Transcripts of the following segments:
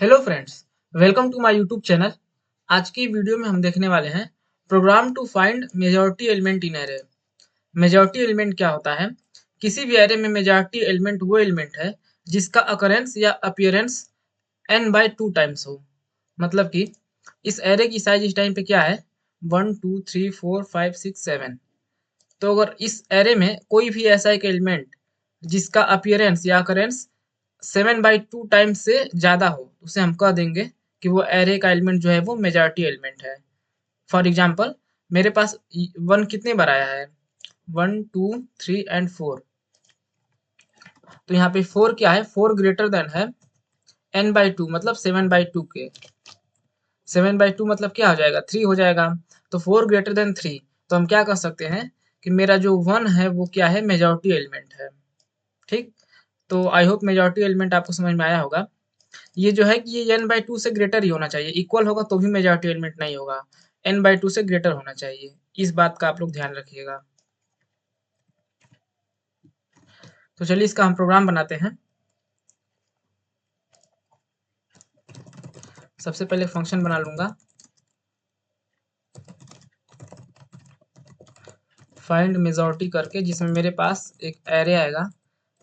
Hello friends, welcome to my YouTube channel. आज की video में हम देखने वाले हैं program to find majority element in array. Majority element क्या होता है? किसी भी एरे में मेजॉरिटी एलिमेंट वो एलिमेंट है जिसका अकरेंस या अपीयरेंस n/2 टाइम्स हो। मतलब कि इस एरे की साइज इस टाइम पे क्या है, 1 2 3 4 5 6 7। तो अगर इस एरे में कोई भी ऐसा एक एलिमेंट जिसका अपीयरेंस या अकरेंस 7/2 टाइम्स से ज़्यादा हो, उसे हम कह देंगे कि वो एरे का एलिमेंट जो है वो मेजॉरिटी एलिमेंट है। फॉर एग्जाम्पल, मेरे पास 1 कितने बार आया है, 1 2 3 एंड 4। तो यहाँ पे 4 क्या है, 4 ग्रेटर देन है n/2 मतलब 7/2 के। 7/2 मतलब क्या हो जाएगा, 3 हो जाएगा। तो 4 ग्रेटर देन 3, तो हम क्या कह सकते हैं कि मेरा जो 1 है वो क्या है, मेजॉरिटी एलिमेंट है। ठीक, तो आई होप मेजॉरिटी एलिमेंट आपको समझ में आया होगा। ये जो है कि ये n/2 से ग्रेटर ही होना चाहिए, इक्वल होगा तो भी मेजॉरिटी एलिमेंट नहीं होगा, n/2 से ग्रेटर होना चाहिए। इस बात का आप लोग ध्यान रखिएगा। तो चलिए इसका हम प्रोग्राम बनाते हैं। सबसे पहले फंक्शन बना लूंगा, फाइंड मेजॉरिटी करके, जिसमें मेरे पास एक एरे आएगा,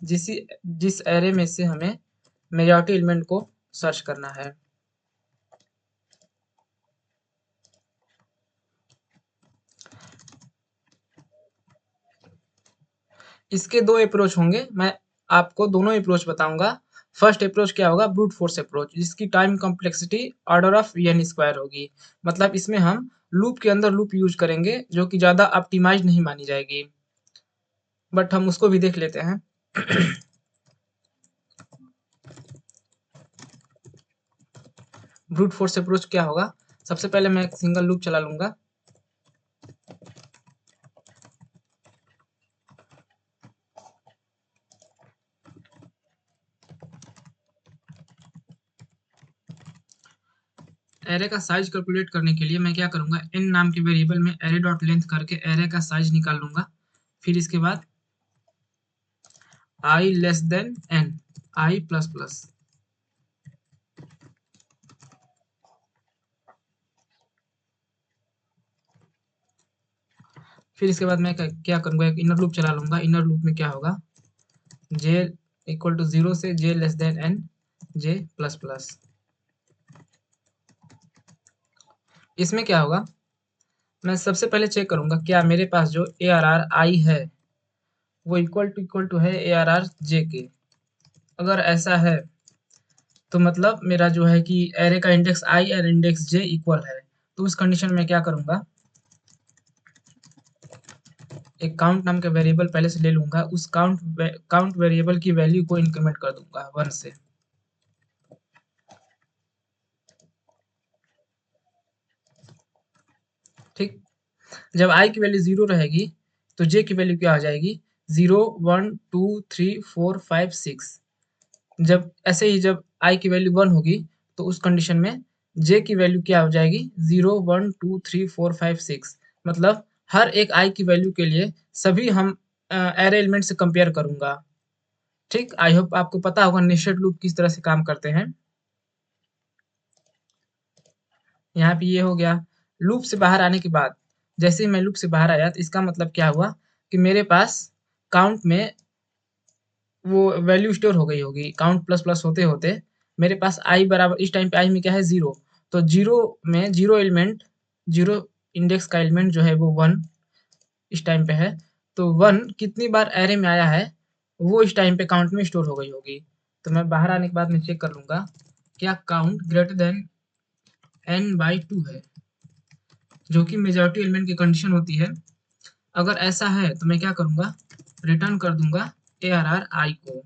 जिस एरे में से हमें मेजॉरिटी एलिमेंट को सर्च करना है। इसके दो अप्रोच होंगे, मैं आपको दोनों अप्रोच बताऊंगा। फर्स्ट अप्रोच क्या होगा, ब्रूट फोर्स अप्रोच, जिसकी time complexity order of n square होगी। मतलब इसमें हम लूप के अंदर लूप यूज करेंगे, जो कि ज़्यादा ऑप्टिमाइज नहीं मानी जाएगी, बट हम उसको भी देख लेते हैं। ब्रूट फोर्स अप्रोच क्या होगा, सबसे पहले मैं एक सिंगल लूप चला लूंगा। एरे का साइज कैलकुलेट करने के लिए मैं क्या करूंगा, n नाम के वेरिएबल में एरे डॉट लेंथ करके एरे का साइज निकाल लूंगा। फिर इसके बाद i less than n, i plus plus. फिर इसके बाद मैं क्या करूंगा, एक इनर लूप चला लूंगा। इनर लूप में क्या होगा, j इक्वल टू 0 से j less than n, j plus plus. इसमें क्या होगा, मैं सबसे पहले चेक करूंगा क्या मेरे पास जो ARR i है वो इक्वल टू है ARR j के। अगर ऐसा है तो मतलब मेरा जो है कि एरे का इंडेक्स i और इंडेक्स j इक्वल है। तो उस कंडीशन में क्या करूंगा, एक काउंट नाम का वेरिएबल पहले से ले लूंगा, उस काउंट वेरिएबल की वैल्यू को इंक्रीमेंट कर दूंगा 1 से। ठीक, जब i की वैल्यू 0 रहेगी तो j की वैल्यू क्या हो जाएगी, 0 1 2 3 4 5 6। जब ऐसे ही जब i की वैल्यू 1 होगी तो उस कंडीशन में j की वैल्यू क्या हो जाएगी, 0 1 2 3 4 5 6। मतलब हर एक i की वैल्यू के लिए सभी हम एरे एलिमेंट से कंपेयर करूंगा। ठीक, आई होप आपको पता होगा नेस्टेड लूप किस तरह से काम करते हैं। यहाँ पे ये हो गया। लूप से बाहर आने के बाद, जैसे ही मैं लूप से बाहर आया तो इसका मतलब क्या हुआ कि मेरे पास काउंट में वो वैल्यू स्टोर हो गई होगी। काउंट प्लस प्लस होते होते मेरे पास आई बराबर, इस टाइम पे आई में क्या है, 0। तो 0 में 0 एलिमेंट, 0 इंडेक्स का एलिमेंट जो है वो 1 इस टाइम पे है। तो 1 कितनी बार एरे में आया है वो इस टाइम पे काउंट में स्टोर हो गई होगी। तो मैं बाहर आने के बाद मैं चेक कर लूंगा क्या काउंट ग्रेटर देन n/2 है, जो कि मेजॉरिटी एलिमेंट की कंडीशन होती है। अगर ऐसा है तो मैं क्या करूंगा, रिटर्न कर दूंगा ARR i को,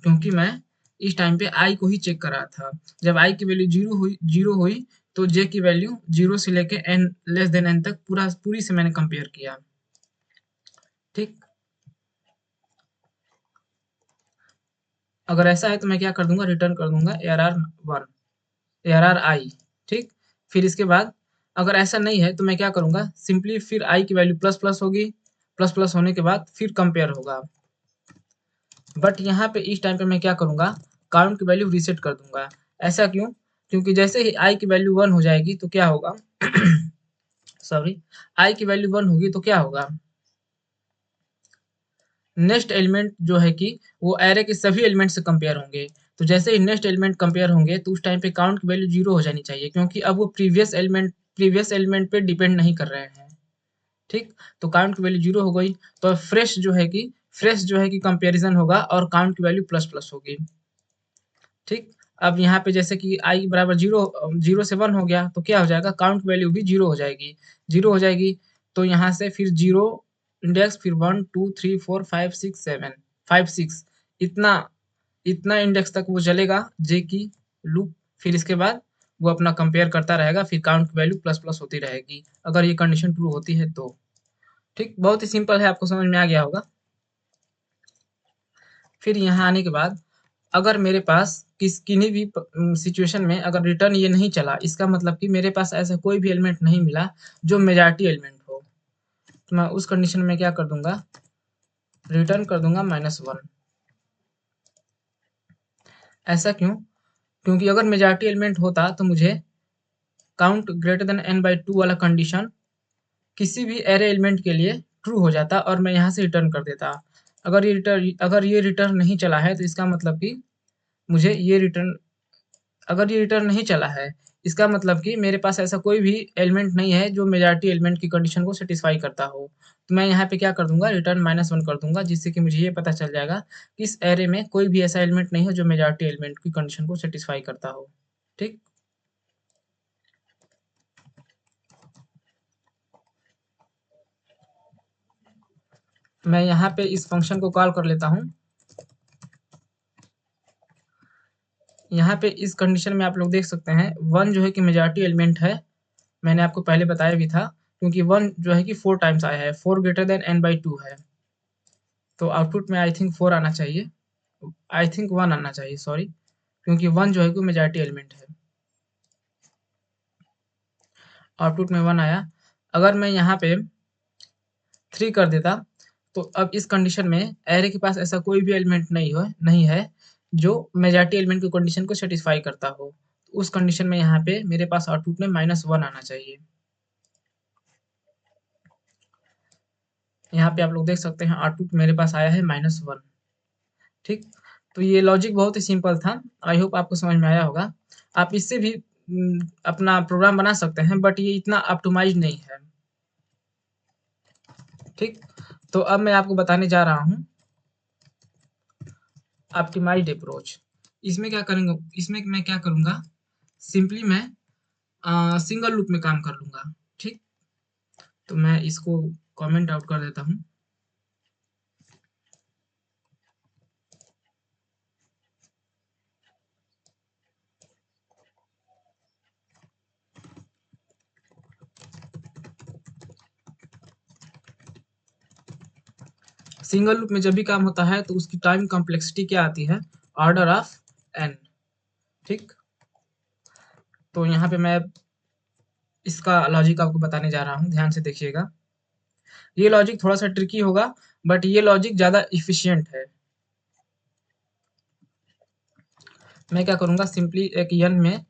क्योंकि मैं इस टाइम पे i को ही चेक कर रहा था। जब i की वैल्यू 0 हुई तो j की वैल्यू 0 से लेके n लेस देन n तक पूरी से मैंने कंपेयर किया। ठीक, अगर ऐसा है तो मैं क्या कर दूंगा, रिटर्न कर दूंगा ARR1, ARR i। ठीक, फिर इसके बाद अगर ऐसा नहीं है तो मैं क्या करूंगा, सिंपली फिर i की वैल्यू प्लस प्लस होगी, प्लस प्लस होने के बाद फिर कंपेयर होगा। बट यहाँ पे इस टाइम पे मैं क्या करूंगा, काउंट की वैल्यू रीसेट कर दूंगा। ऐसा क्यों, क्योंकि जैसे ही i की वैल्यू 1 हो जाएगी तो क्या होगा सॉरी, i की वैल्यू 1 होगी तो क्या होगा, नेक्स्ट एलिमेंट जो है कि वो एरे के सभी एलिमेंट से कंपेयर होंगे। तो जैसे ही नेक्स्ट एलिमेंट कंपेयर होंगे तो उस टाइम पे काउंट की वैल्यू 0 हो जानी चाहिए, क्योंकि अब वो प्रीवियस एलिमेंट पे डिपेंड नहीं कर रहे हैं। ठीक, तो काउंट की वैल्यू 0 हो गई, तो फ्रेश जो है कि कंपैरिजन होगा और काउंट की वैल्यू प्लस प्लस होगी। ठीक, अब यहाँ पे जैसे कि i बराबर 0 से 1 हो गया तो क्या हो जाएगा, काउंट वैल्यू भी 0 हो जाएगी। 0 हो जाएगी तो यहाँ से फिर 0 इंडेक्स, फिर 1 2 3 4 5 6 7 5 6 इतना इतना इंडेक्स तक वो चलेगा जे की लूप। फिर इसके बाद वो अपना कंपेयर करता रहेगा, फिर काउंट की वैल्यू प्लस प्लस होती रहेगी अगर ये कंडीशन ट्रू होती है तो। ठीक, बहुत ही सिंपल है, आपको समझ में आ गया होगा। फिर यहाँ आने के बाद अगर मेरे पास किन्हीं भी सिचुएशन में अगर रिटर्न ये नहीं चला, इसका मतलब कि मेरे पास ऐसा कोई भी एलिमेंट नहीं मिला जो मेजॉरिटी एलिमेंट हो, तो मैं उस कंडीशन में क्या कर दूंगा, रिटर्न कर दूंगा -1। ऐसा क्यों, क्योंकि अगर मेजॉरिटी एलिमेंट होता तो मुझे काउंट ग्रेटर देन n/2 वाला कंडीशन किसी भी एरे एलिमेंट के लिए ट्रू हो जाता और मैं यहाँ से रिटर्न कर देता। अगर ये रिटर्न नहीं चला है तो इसका मतलब कि मुझे ये रिटर्न अगर ये रिटर्न नहीं चला है, इसका मतलब कि मेरे पास ऐसा कोई भी एलिमेंट नहीं है जो मेजॉरिटी एलिमेंट की कंडीशन को सेटिस्फाई करता हो। तो मैं यहाँ पे क्या कर दूंगा, रिटर्न -1 कर दूंगा, जिससे कि मुझे ये पता चल जाएगा कि इस एरे में कोई भी ऐसा एलिमेंट नहीं है जो मेजॉरिटी एलिमेंट की कंडीशन को सेटिस्फाई करता हो। ठीक, मैं यहाँ पे इस फंक्शन को कॉल कर लेता हूँ। यहाँ पे इस कंडीशन में आप लोग देख सकते हैं 1 जो है कि मेजॉरिटी एलिमेंट है, मैंने आपको पहले बताया भी था, क्योंकि 1 जो है कि 4 टाइम्स आया है, 4 ग्रेटर देन n/2 है, तो आउटपुट में आई थिंक 4 आना चाहिए, आई थिंक 1 आना चाहिए, सॉरी, क्योंकि 1 जो है कि मेजॉरिटी एलिमेंट है। आउटपुट में 1 आया। अगर मैं यहाँ पे 3 कर देता तो अब इस कंडीशन में एरे के पास ऐसा कोई भी एलिमेंट नहीं है जो मेजॉरिटी एलिमेंट की कंडीशन को सेटिस्फाई करता हो। तो उस कंडीशन में यहाँ पे मेरे पास आउटपुट में -1 आना चाहिए। यहाँ पे आप लोग देख सकते हैं आउटपुट मेरे पास आया है -1। ठीक, तो ये लॉजिक बहुत ही सिंपल था, आई होप आपको समझ में आया होगा। आप इससे भी अपना प्रोग्राम बना सकते हैं, बट ये इतना ऑप्टिमाइज नहीं है। ठीक, तो अब मैं आपको बताने जा रहा हूँ ऑप्टिमाइज्ड अप्रोच। इसमें मैं क्या करूँगा, सिंपली मैं सिंगल लूप में काम कर लूँगा। ठीक, तो मैं इसको कमेंट आउट कर देता हूँ। सिंगल लूप में जब भी काम होता है तो उसकी टाइम कॉम्प्लेक्सिटी क्या आती है, ऑर्डर ऑफ n। ठीक, तो यहाँ पे मैं इसका लॉजिक आपको बताने जा रहा हूँ, ध्यान से देखिएगा। ये लॉजिक थोड़ा सा ट्रिकी होगा, बट ये लॉजिक ज़्यादा इफिशियंट है। मैं क्या करूँगा, सिंपली एक n में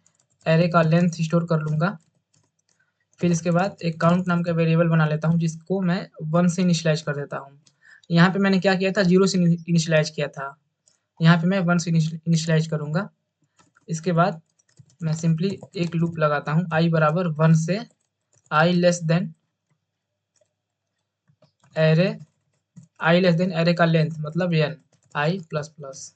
एरे का लेंथ स्टोर कर लूँगा, फिर इसके बाद एक काउंट नाम का वेरिएबल बना लेता हूँ जिसको मैं 1 से इनिशियलाइज कर देता हूँ। यहाँ पे मैंने क्या किया था, 0 से इनिशियलाइज किया था, यहाँ पे मैं 1 से इनिशियलाइज करूँगा। इसके बाद मैं सिंपली एक लूप लगाता हूँ, i बराबर 1 से i less than array array का लेंथ मतलब n i प्लस प्लस।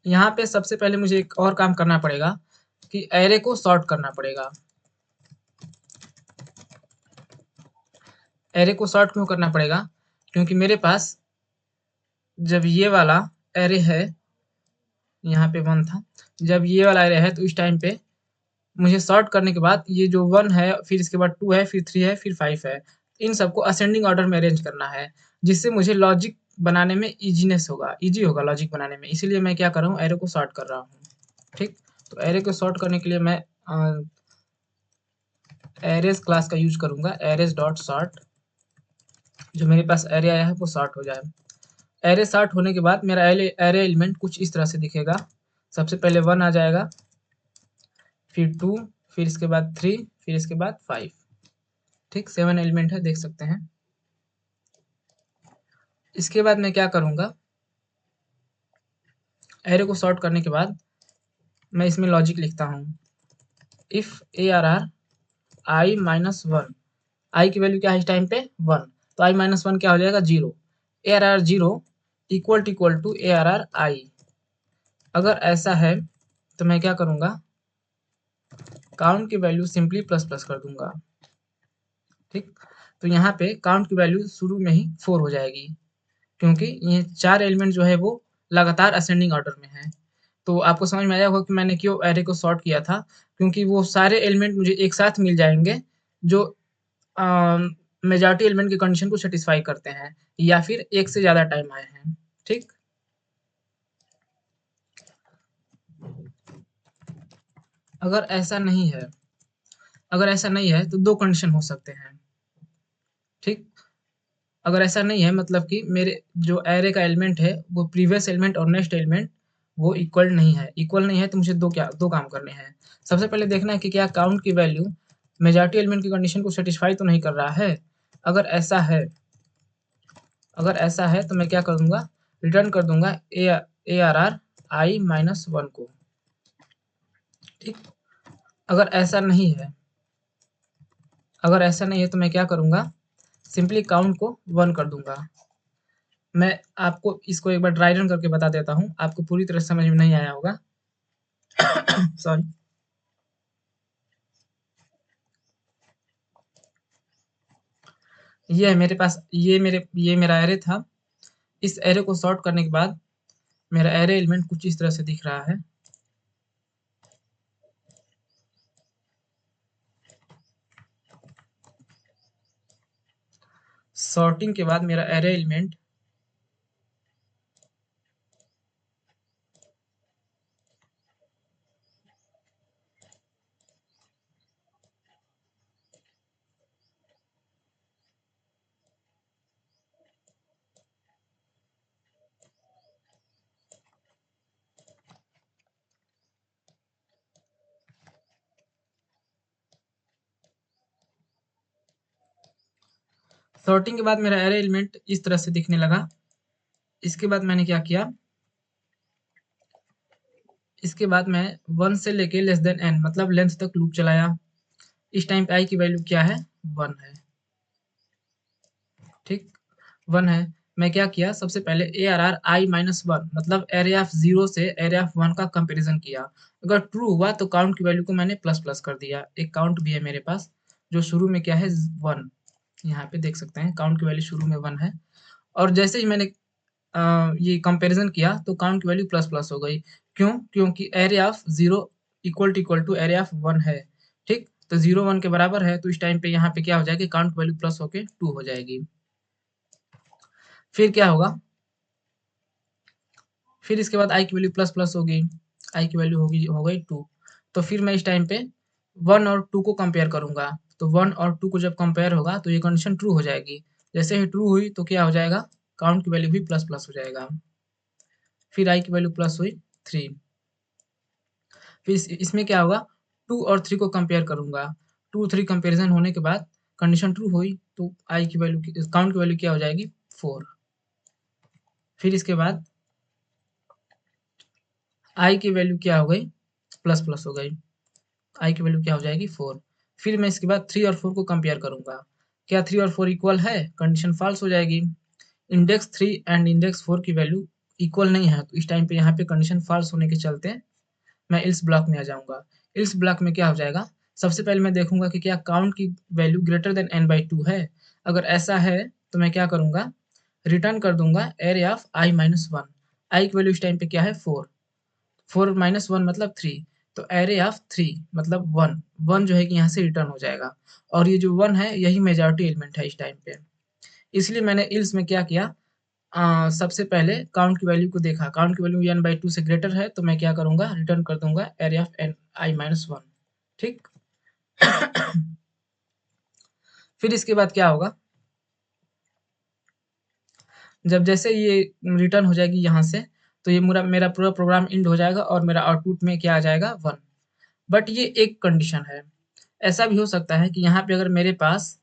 यहाँ पे सबसे पहले मुझे एक और काम करना पड़ेगा कि एरे को सॉर्ट करना पड़ेगा। एरे को सॉर्ट क्यों करना पड़ेगा, क्योंकि मेरे पास जब ये वाला एरे है, यहाँ पे 1 था, जब ये वाला एरे है तो इस टाइम पे मुझे सॉर्ट करने के बाद ये जो 1 है, फिर इसके बाद 2 है, फिर 3 है, फिर 5 है, इन सबको असेंडिंग ऑर्डर में अरेंज करना है, जिससे मुझे लॉजिक बनाने में ईजी होगा लॉजिक बनाने में। इसीलिए मैं क्या कर रहा हूँ, एरे को सॉर्ट कर रहा हूँ। ठीक, तो एरे को सॉर्ट करने के लिए मैं एरेज क्लास का यूज करूंगा, एरेज डॉट सॉर्ट, जो मेरे पास एरे आया है वो सॉर्ट हो जाए। एरे सॉर्ट होने के बाद मेरा एरे एलिमेंट कुछ इस तरह से दिखेगा। सबसे पहले 1 आ जाएगा, फिर 2, फिर इसके बाद 3, फिर इसके बाद 5। ठीक, 7 एलिमेंट है, देख सकते हैं। इसके बाद मैं क्या करूँगा, एरे को सॉर्ट करने के बाद मैं इसमें लॉजिक लिखता हूँ। इफ ARR I माइनस 1, आई की वैल्यू क्या है इस टाइम पे 1, तो I माइनस 1 क्या हो जाएगा 0। ARR 0 equal to ARR I। अगर ऐसा है तो मैं क्या करूँगा, काउंट की वैल्यू सिंपली प्लस प्लस कर दूंगा। ठीक, तो यहाँ पे काउंट की वैल्यू शुरू में ही 4 हो जाएगी, क्योंकि ये 4 एलिमेंट जो है वो लगातार असेंडिंग ऑर्डर में है। तो आपको समझ में आया होगा कि मैंने क्यों एरे को सॉर्ट किया था, क्योंकि वो सारे एलिमेंट मुझे एक साथ मिल जाएंगे जो मेजॉरिटी एलिमेंट की कंडीशन को सेटिस्फाई करते हैं या फिर एक से ज़्यादा टाइम आए हैं। ठीक, अगर ऐसा नहीं है, अगर ऐसा नहीं है तो 2 कंडीशन हो सकते हैं। ठीक, अगर ऐसा नहीं है मतलब कि मेरे जो एरे का एलिमेंट है वो प्रीवियस एलिमेंट और नेक्स्ट एलिमेंट वो इक्वल नहीं है। इक्वल नहीं है तो मुझे दो काम करने हैं। सबसे पहले देखना है कि क्या काउंट की वैल्यू मेजॉरिटी एलिमेंट की कंडीशन को सेटिस्फाई तो नहीं कर रहा है। अगर ऐसा है, अगर ऐसा है तो मैं क्या कर दूंगा, रिटर्न कर दूंगा ARR I माइनस 1 को। ठीक, अगर ऐसा नहीं है, अगर ऐसा नहीं है तो मैं क्या करूंगा, सिंपली काउंट को 1 कर दूंगा। मैं आपको इसको एक बार ड्राई रन करके बता देता हूँ, आपको पूरी तरह समझ में नहीं आया होगा। सॉरी। ये है मेरे पास, ये मेरा एरे था। इस एरे को सॉर्ट करने के बाद मेरा एरे एलिमेंट कुछ इस तरह से दिख रहा है। सॉर्टिंग के बाद मेरा एरे एलिमेंट सॉर्टिंग के बाद मेरा एरे एलिमेंट इस तरह से दिखने लगा। इसके बाद मैंने क्या किया, इसके बाद मैं 1 से लेके लेस देन n मतलब लेंथ तक लूप चलाया। इस टाइम पे i की वैल्यू क्या है 1 है। ठीक, 1 है। मैं क्या किया, सबसे पहले ARR I माइनस 1 मतलब एरे ऑफ 0 से एरे ऑफ 1 का कंपैरिजन किया। अगर ट्रू हुआ तो काउंट की वैल्यू को मैंने प्लस प्लस कर दिया। एक काउंट भी है मेरे पास जो शुरू में क्या है 1, यहाँ पे देख सकते हैं काउंट की वैल्यू शुरू में 1 है। और जैसे ही मैंने ये कंपैरिजन किया तो काउंट की वैल्यू प्लस प्लस हो गई। क्यों, क्योंकि array of 0 equal to array of 1 है। ठीक, तो 0 1 के बराबर है, तो इस टाइम पे यहाँ पे क्या हो जाएगी, काउंट वैल्यू प्लस होके 2 हो जाएगी। फिर क्या होगा, फिर इसके बाद आई की वैल्यू प्लस प्लस होगी, आई की वैल्यू हो गई 2। तो फिर मैं इस टाइम पे 1 और 2 को कंपेयर करूंगा। तो 1 और 2 को जब कंपेयर होगा तो ये कंडीशन ट्रू हो जाएगी। जैसे ही ट्रू हुई तो क्या हो जाएगा, काउंट की वैल्यू भी प्लस प्लस हो जाएगा। फिर आई की वैल्यू प्लस हुई 3। फिर इसमें क्या होगा, 2 और 3 को कंपेयर करूंगा। 2 3 कंपेरिजन होने के बाद कंडीशन ट्रू हुई तो आई की वैल्यू, काउंट की वैल्यू क्या हो जाएगी 4। फिर इसके बाद आई की वैल्यू क्या हो गई, प्लस प्लस हो गई। आई की वैल्यू क्या हो जाएगी 4। फिर मैं इसके बाद 3 और 4 को कंपेयर करूंगा। क्या 3 और 4 इक्वल है, कंडीशन फॉल्स हो जाएगी। इंडेक्स 3 एंड इंडेक्स 4 की वैल्यू इक्वल नहीं है, तो इस टाइम पे यहाँ पे कंडीशन फॉल्स होने के चलते मैं इल्स ब्लॉक में आ जाऊंगा। इल्स ब्लॉक में क्या हो जाएगा, सबसे पहले मैं देखूंगा कि क्या काउंट की वैल्यू ग्रेटर देन n/2 है। अगर ऐसा है तो मैं क्या करूंगा, रिटर्न कर दूंगा एरे ऑफ i माइनस 1। आई की वैल्यू इस टाइम पे क्या है 4, 4 माइनस 1 मतलब 3। तो एरे ऑफ 3 मतलब 1, 1 जो है कि यहाँ से रिटर्न हो जाएगा। और ये जो 1 है यही मेजॉरिटी एलिमेंट है इस टाइम पे। इसलिए मैंने इल्स में क्या किया, सबसे पहले काउंट की वैल्यू को देखा, काउंट की वैल्यू n/2 से ग्रेटर है तो मैं क्या करूंगा, रिटर्न कर दूंगा array of n i minus 1। ठीक, फिर इसके बाद क्या होगा, जब जैसे ये रिटर्न हो जाएगी यहाँ से, तो ये मेरा पूरा प्रोग्राम एंड हो जाएगा और मेरा आउटपुट में क्या आ जाएगा 1। बट ये एक कंडीशन है। ऐसा भी हो सकता है कि यहाँ पे अगर मेरे पास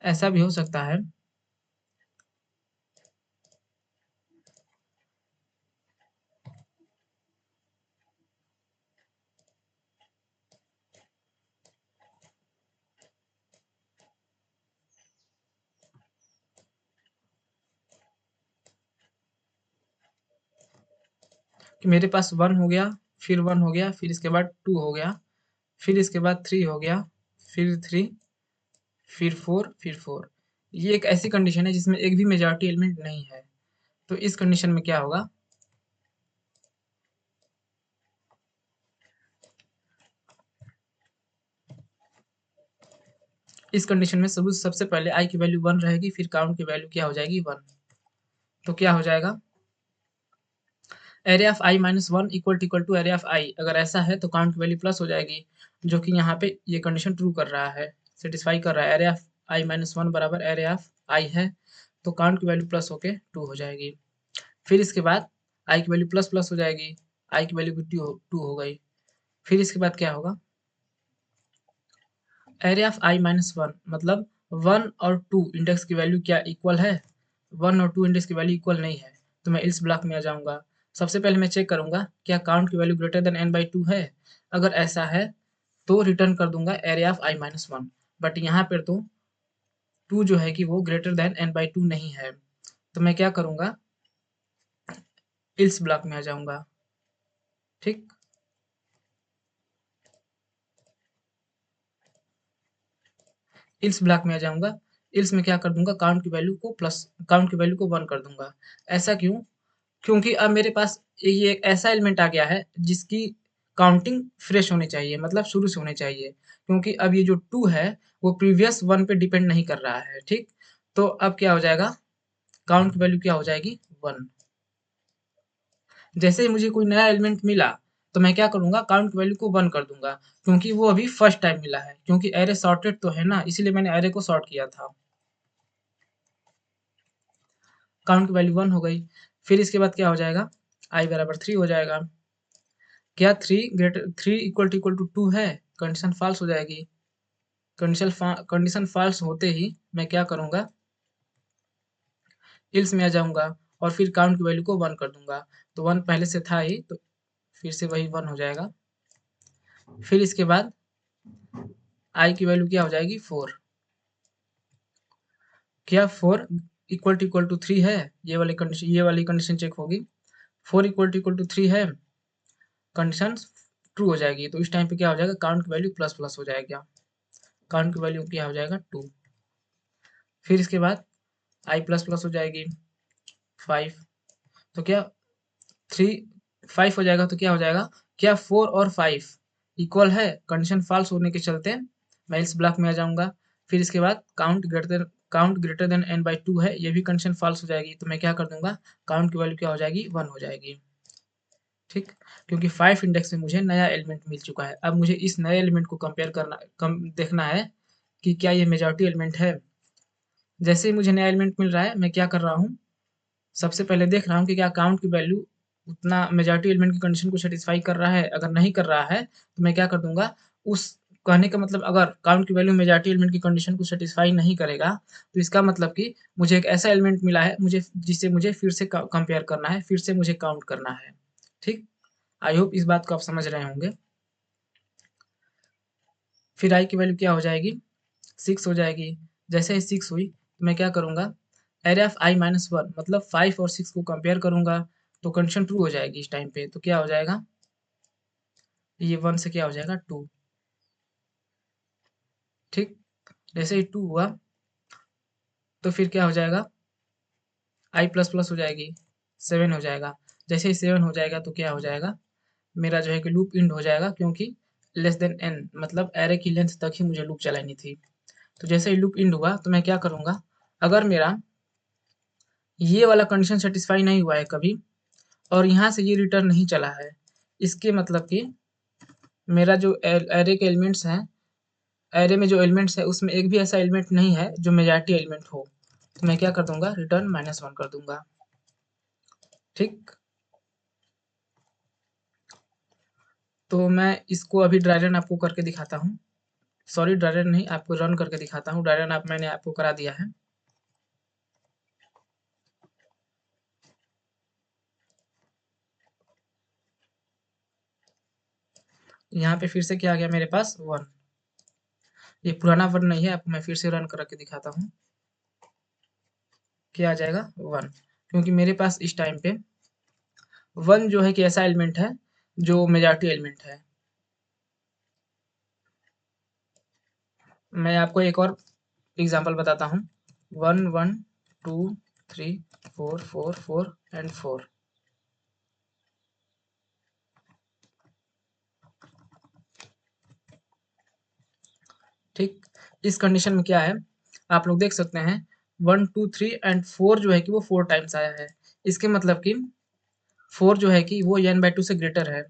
ऐसा भी हो सकता है कि मेरे पास 1 हो गया, फिर 1 हो गया, फिर इसके बाद 2 हो गया, फिर इसके बाद 3 हो गया, फिर 3, फिर 4, फिर 4। ये एक ऐसी कंडीशन है जिसमें एक भी मेजॉरिटी एलिमेंट नहीं है। तो इस कंडीशन में क्या होगा, इस कंडीशन में सबसे पहले i की वैल्यू 1 रहेगी, फिर काउंट की वैल्यू क्या हो जाएगी 1। तो क्या हो जाएगा, array of i minus 1 equal to array of i। अगर ऐसा है तो काउंट की वैल्यू प्लस हो जाएगी, जो कि यहाँ पे ये कंडीशन ट्रू कर रहा है, सेटिस्फाई कर रहा है। एरे ऑफ i माइनस 1 बराबर एरे ऑफ i है, तो काउंट की वैल्यू प्लस होके 2 हो जाएगी। फिर इसके बाद i की वैल्यू प्लस प्लस हो जाएगी, i की वैल्यू भी 2 हो गई। फिर इसके बाद क्या होगा, एरे ऑफ i माइनस 1 मतलब 1 और 2 इंडेक्स की वैल्यू क्या इक्वल है, 1 और 2 इंडेक्स की वैल्यू इक्वल नहीं है, तो मैं इस ब्लॉक में आ जाऊंगा। सबसे पहले मैं चेक करूंगा क्या काउंट की वैल्यू ग्रेटर देन n/2 है। अगर ऐसा है तो रिटर्न कर दूंगा array of i minus 1। But यहाँ पर तो 2 जो है कि वो ग्रेटर देन n/2 नहीं है, तो मैं क्या करूंगा, इस ब्लॉक में आ जाऊंगा। ठीक, इल्स ब्लॉक में आ जाऊंगा। इल्स में क्या कर दूंगा, काउंट की वैल्यू को 1 कर दूंगा। ऐसा क्यों, क्योंकि अब मेरे पास ये एक ऐसा एलिमेंट आ गया है जिसकी काउंटिंग फ्रेश होनी चाहिए, मतलब शुरू से होनी चाहिए। क्योंकि अब ये जो 2 है वो प्रीवियस 1 पे डिपेंड नहीं कर रहा है। ठीक, तो अब क्या हो जाएगा, काउंट की वैल्यू क्या हो जाएगी 1। जैसे ही मुझे कोई नया एलिमेंट मिला तो मैं क्या करूंगा, काउंट की वैल्यू को 1 कर दूंगा, क्योंकि वो अभी फर्स्ट टाइम मिला है। क्योंकि एरे सॉर्टेड तो है ना, इसीलिए मैंने एरे को सॉर्ट किया था। काउंट की वैल्यू 1 हो गई। फिर इसके बाद क्या हो जाएगा, i बराबर 3 हो जाएगा। क्या 3 इक्वल टू 2 है, कंडीशन फॉल्स हो जाएगी। कंडीशन फॉल्स होते ही मैं क्या करूंगा, इल्स में आ जाऊंगा और फिर काउंट की वैल्यू को 1 कर दूंगा। तो 1 पहले से था ही, तो फिर से वही 1 हो जाएगा। फिर इसके बाद i की वैल्यू क्या हो जाएगी 4। क्या 4 इक्वल टू 3 है, ये वाली कंडीशन चेक होगी। 4 इक्वल टू 3 है, कंडीशन ट्रू हो जाएगी। तो इस टाइम पे क्या हो जाएगा, काउंट की वैल्यू प्लस प्लस हो जाएगा। काउंट की वैल्यू क्या हो जाएगा 2। फिर इसके बाद आई प्लस प्लस हो जाएगी 5। तो क्या 3 5 हो जाएगा, तो क्या हो जाएगा, क्या 4 और 5 इक्वल है, कंडीशन फॉल्स होने के चलते मैं इस ब्लॉक में आ जाऊंगा। फिर इसके बाद काउंट ग्रेटर देन n/2 है, ये भी कंडीशन फॉल्स हो जाएगी। तो मैं क्या कर दूंगा, काउंट की वैल्यू क्या हो जाएगी 1 हो जाएगी। ठीक, क्योंकि 5 इंडेक्स में मुझे नया एलिमेंट मिल चुका है। अब मुझे इस नए एलिमेंट को कंपेयर करना देखना है कि क्या ये मेजॉरिटी एलिमेंट है। जैसे ही मुझे नया एलिमेंट मिल रहा है मैं क्या कर रहा हूँ, सबसे पहले देख रहा हूँ कि क्या काउंट की वैल्यू उतना मेजॉरिटी एलिमेंट की कंडीशन को सेटिस्फाई कर रहा है। अगर नहीं कर रहा है तो मैं क्या कर दूंगा, उस कहने का मतलब अगर काउंट की वैल्यू मेजॉरिटी एलिमेंट की कंडीशन को सेटिस्फाई नहीं करेगा, तो इसका मतलब कि मुझे एक ऐसा एलिमेंट मिला है मुझे, जिसे मुझे फिर से कंपेयर करना है, फिर से मुझे काउंट करना है। ठीक, आई होप इस बात को आप समझ रहे होंगे। फिर आई की वैल्यू क्या हो जाएगी 6 हो जाएगी। जैसे ही 6 हुई तो मैं क्या करूँगा, एरे ऑफ i माइनस 1 मतलब 5 और 6 को कंपेयर करूँगा, तो कंडीशन ट्रू हो जाएगी इस टाइम पे। तो क्या हो जाएगा, ये 1 से क्या हो जाएगा 2। ठीक, जैसे ही 2 हुआ तो फिर क्या हो जाएगा, i प्लस प्लस हो जाएगी, 7 हो जाएगा। जैसे ही 7 हो जाएगा तो क्या हो जाएगा, मेरा जो है कि लूप इंड हो जाएगा, क्योंकि लेस देन n मतलब एरे की लेंथ तक ही मुझे लूप चलानी थी। तो जैसे ही लूप इंड हुआ तो मैं क्या करूँगा, अगर मेरा ये वाला कंडीशन सेटिस्फाई नहीं हुआ है कभी और यहाँ से ये रिटर्न नहीं चला है, इसके मतलब कि मेरा जो एरे के एलिमेंट्स हैं, एरे में जो एलिमेंट्स है उसमें एक भी ऐसा एलिमेंट नहीं है जो मेजॉरिटी एलिमेंट हो, तो मैं क्या कर दूंगा, रिटर्न -1 कर दूंगा। ठीक, तो मैं इसको अभी ड्राई रन आपको करके दिखाता हूँ। सॉरी, ड्राई रन नहीं, आपको रन करके दिखाता हूँ। ड्राई रन आप मैंने आपको करा दिया है। यहाँ पे फिर से क्या आ गया मेरे पास, 1। ये पुराना 1 नहीं है, आपको मैं फिर से रन करके दिखाता हूँ। क्या आ जाएगा, 1, क्योंकि मेरे पास इस टाइम पे 1 जो है कि ऐसा एलिमेंट है जो मेजॉरिटी एलिमेंट है। मैं आपको एक और एग्जांपल बताता हूँ। 1 1 2 3 4 4 4 एंड 4। ठीक, इस कंडीशन में क्या है, आप लोग देख सकते हैं 1 2 3 एंड 4 जो है कि वो 4 टाइम्स आया है। इसके मतलब कि 4 जो है कि वो n/2 से ग्रेटर है,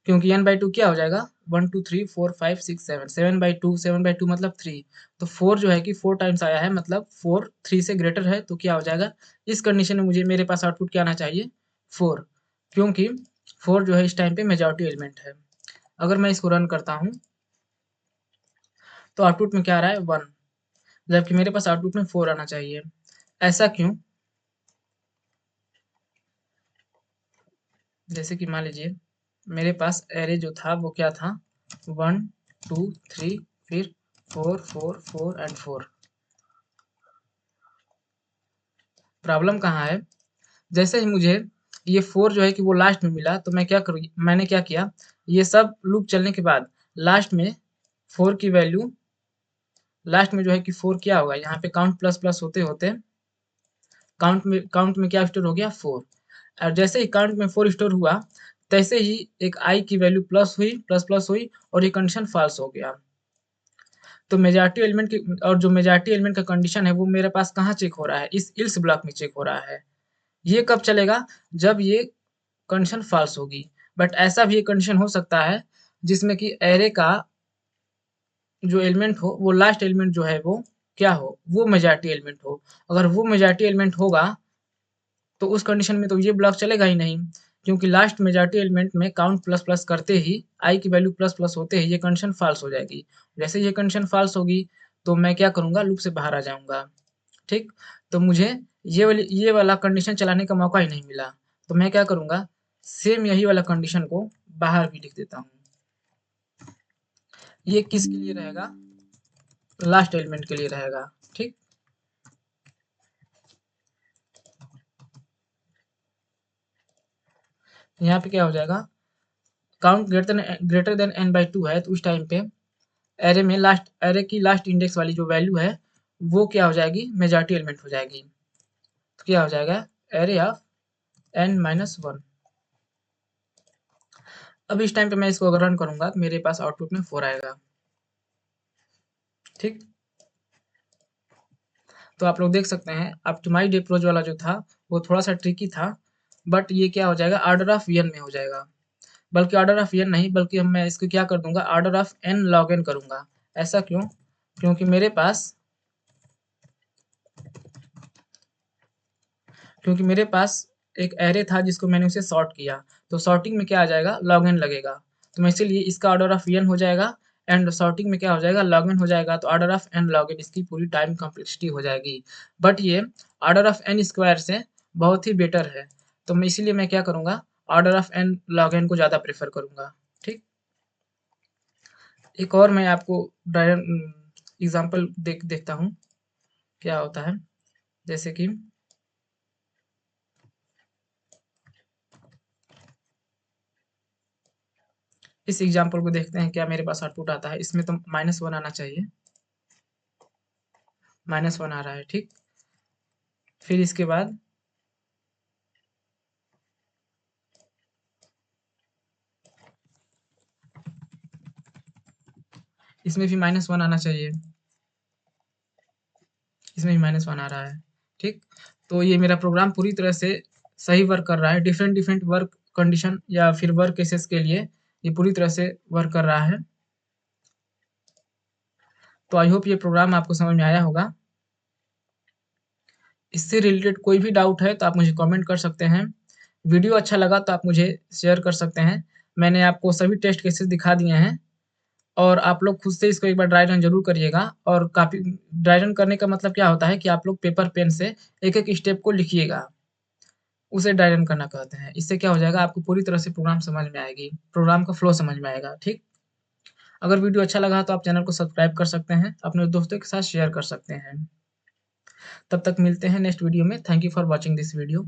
क्योंकि n/2 क्या हो जाएगा, 1 2 3 4 5 6 7 7/2 मतलब 3। तो 4 जो है कि 4 टाइम्स आया है, मतलब 4 3 से ग्रेटर है, तो क्या हो जाएगा, इस कंडीशन में मुझे मेरे पास आउटपुट क्या आना चाहिए, 4, क्योंकि 4 जो है इस टाइम पे मेजॉरिटी एलिमेंट है। अगर मैं इसको रन करता हूँ तो आउटपुट में क्या आ रहा है, 1, जबकि मेरे पास आउटपुट में 4 आना चाहिए। ऐसा क्यों, जैसे कि मान लीजिए मेरे पास एरे जो था वो क्या था, 1 2 3 फिर 4 4 4 एंड 4। प्रॉब्लम कहाँ है, जैसे ही मुझे ये 4 जो है कि वो लास्ट में मिला, तो मैं क्या करूँ, मैंने क्या किया, ये सब लूप चलने के बाद लास्ट में 4 की वैल्यू, लास्ट में जो है कि 4 क्या होगा, यहाँ पे काउंट प्लस प्लस होते होते काउंट में क्या स्टोर हो गया, 4। और जैसे ही काउंट में 4 स्टोर हुआ, तैसे ही एक आई की वैल्यू प्लस हुई, प्लस प्लस हुई, और ये कंडीशन फॉल्स हो गया। तो मेजॉरिटी एलिमेंट की, और जो मेजॉरिटी एलिमेंट का कंडीशन है वो मेरे पास कहाँ चेक हो रहा है, इस इल्स ब्लॉक में चेक हो रहा है। ये कब चलेगा, जब ये कंडीशन फॉल्स होगी। बट ऐसा भी एक कंडीशन हो सकता है जिसमें कि एरे का जो एलिमेंट हो, वो लास्ट एलिमेंट जो है वो क्या हो, वो मेजॉरिटी एलिमेंट हो। अगर वो मेजॉरिटी एलिमेंट होगा तो उस कंडीशन में तो ये ब्लॉक चलेगा ही नहीं, क्योंकि लास्ट मेजॉरिटी एलिमेंट में काउंट प्लस प्लस करते ही आई की वैल्यू प्लस प्लस होते ही ये कंडीशन फॉल्स हो जाएगी। जैसे ये कंडीशन फॉल्स होगी तो मैं क्या करूंगा, लूप से बाहर आ जाऊंगा। ठीक, तो मुझे ये वाला कंडीशन चलाने का मौका ही नहीं मिला, तो मैं क्या करूंगा, सेम यही वाला कंडीशन को बाहर भी लिख देता हूँ। ये किसके लिए रहेगा, लास्ट एलिमेंट के लिए रहेगा। ठीक, यहाँ पे क्या हो जाएगा, काउंट ग्रेटर देन n/2 है, तो उस टाइम पे एरे में लास्ट, एरे की लास्ट इंडेक्स वाली जो वैल्यू है वो क्या हो जाएगी, मेजॉरिटी एलिमेंट हो जाएगी। तो क्या हो जाएगा, एरे ऑफ n-1। अब इस टाइम पे मैं इसको अगर रन करूंगा तो मेरे पास आउटपुट में 4 आएगा। ठीक, तो आप लोग देख सकते हैं ऑप्टिमाइज्ड अप्रोच वाला जो था वो थोड़ा सा ट्रिकी था, बट ये क्या हो जाएगा, ऑर्डर ऑफ n में हो जाएगा। बल्कि ऑर्डर ऑफ n नहीं, बल्कि हम मैं इसको क्या कर दूंगा, order of n log n करूंगा। ऐसा क्यों, क्योंकि मेरे पास एक एरे था जिसको मैंने उसे सॉर्ट किया, तो सॉर्टिंग में क्या आ जाएगा, लॉग एन लगेगा। तो मैं इसीलिए इसका ऑर्डर ऑफ एन हो जाएगा, एंड सॉर्टिंग में क्या हो जाएगा, लॉग एन हो जाएगा, तो order of n log n इसकी पूरी टाइम कम्प्लेक्सिटी हो जाएगी। बट ये ऑर्डर ऑफ एन स्क्वायर से बहुत ही बेटर है, तो मैं इसीलिए मैं क्या करूँगा, order of n log n को ज़्यादा प्रेफर करूँगा। ठीक, एक और मैं आपको एग्जाम्पल देखता हूँ क्या होता है। जैसे कि इस एग्जाम्पल को देखते हैं क्या मेरे पास आउटपुट आता है। इसमें तो -1 आना चाहिए, -1 आ रहा है। ठीक, फिर इसके बाद इसमें भी -1 आना चाहिए, इसमें भी -1 आ रहा है। ठीक, तो ये मेरा प्रोग्राम पूरी तरह से सही वर्क कर रहा है। डिफरेंट डिफरेंट वर्क कंडीशन या फिर वर्क केसेस के लिए ये पूरी तरह से वर्क कर रहा है। तो आई होप ये प्रोग्राम आपको समझ में आया होगा। इससे रिलेटेड कोई भी डाउट है तो आप मुझे कमेंट कर सकते हैं। वीडियो अच्छा लगा तो आप मुझे शेयर कर सकते हैं। मैंने आपको सभी टेस्ट केसेस दिखा दिए हैं और आप लोग खुद से इसको एक बार ड्राई रन ज़रूर करिएगा। और काफ़ी ड्राई रन करने का मतलब क्या होता है कि आप लोग पेपर पेन से एक-एक स्टेप को लिखिएगा, उसे ड्राई रन करना कहते हैं। इससे क्या हो जाएगा, आपको पूरी तरह से प्रोग्राम समझ में आएगी, प्रोग्राम का फ्लो समझ में आएगा, ठीक? अगर वीडियो अच्छा लगा तो आप चैनल को सब्सक्राइब कर सकते हैं, अपने दोस्तों के साथ शेयर कर सकते हैं। तब तक मिलते हैं नेक्स्ट वीडियो में। Thank you for watching this video.